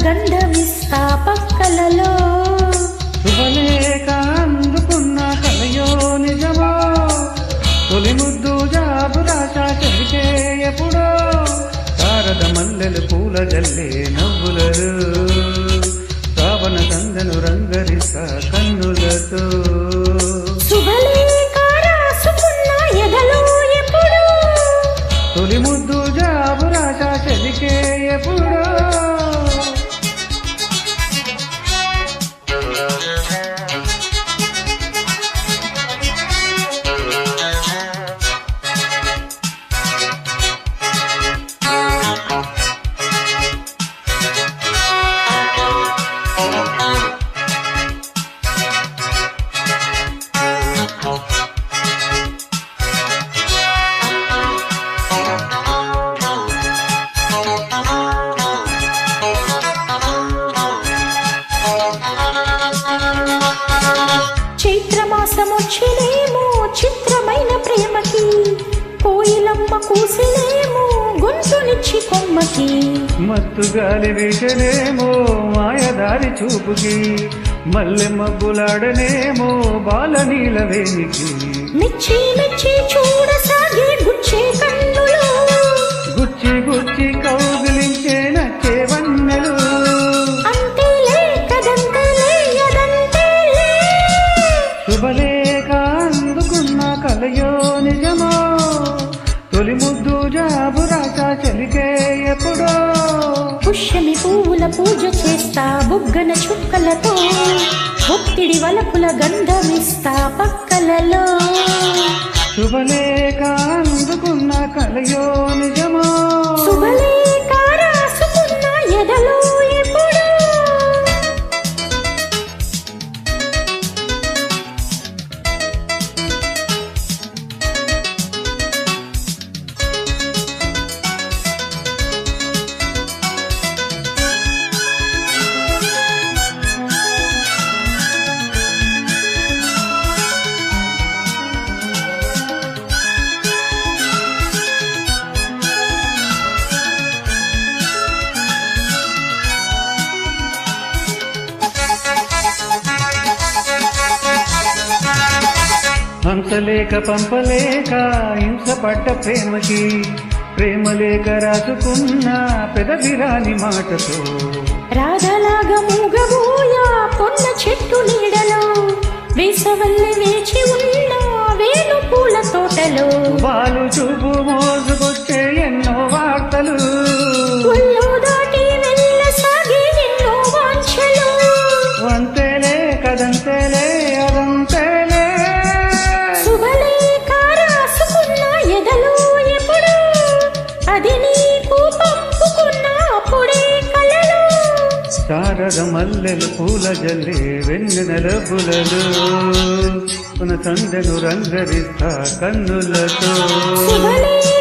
గంధమిస్తా పక్కలలో. శుభలేఖ అందుకున్న కలయో నిజమో, తొలి ముద్దు జాబు రాశా చెలికే ఎప్పుడో, శారద మల్లెలు పూల జల్లే నవ్వులలో, శ్రావణ గంధను రంగరిస్తా కన్నులతో. శుభలేఖ రాసుకున్న ఎదలో ఎప్పుడు, తొలి ముద్దు జాబు రాశా చెలికే ఎప్పుడో. చైత్రమాసమొచ్చినేమో చిత్రమైన ప్రేమకి, కోయిలమ్మ కూసినేమో గొంతునిచ్చి కొమ్మకి. మత్తు గాలి వీచనేమో మాయదారి చూపుకి, మల్లె మబ్బులాడనేమో బాల నీలవేనికి. మెచ్చి మెచ్చి చూడసాగే గుచ్చే కన్నులు, గుచ్చి గుచ్చి కౌగిలించే నచ్చే వన్నెలు. అంతేలే కదంతలే అదంతేలే. శుభలేఖ అందుకున్న కలయో నిజమో, తొలి ముద్దు జాబు రాశా చెలికే ఎప్పుడో. పుష్యమి పువ్వుల పూజ చేస్తా బుగ్గన చుక్కలతో, ఒత్తిడి వలపుల గంధమిస్తా పక్కలలో. శుభలేఖ అందుకున్న కలయో నిజమో, శుభలేఖ రాసుకున్న ఎదలో ఎప్పుడు. హంసలేక పంపలేక హింసపడ్డ ప్రేమకి, ప్రేమలేక రాసుకున్న పెదవిరాని మాటతో. రాధలాగా మూగబోయా పొన్న చెట్టు నీడలో, వేసవల్లె వేచి ఉన్న వేణు పూల తోటలో. వాళ్ళు చూపు మోసుకొచ్చే ఎన్నో వార్తలు, ఒళ్ళు దాటి వెళ్ళసాగే ఎన్నో వాంఛలు. అంతేలే కదంతేలే అదంతేలే. శుభలేఖ రాసుకున్న ఎదలో ఎప్పుడు, అది నీకు పంపుకున్న అప్పుడే కలలు. శారద మల్లెలు పూల జల్లే వెన్నెల బులలు, మన సందెను రంగరిస్తా కన్నులతో. శుభలేఖ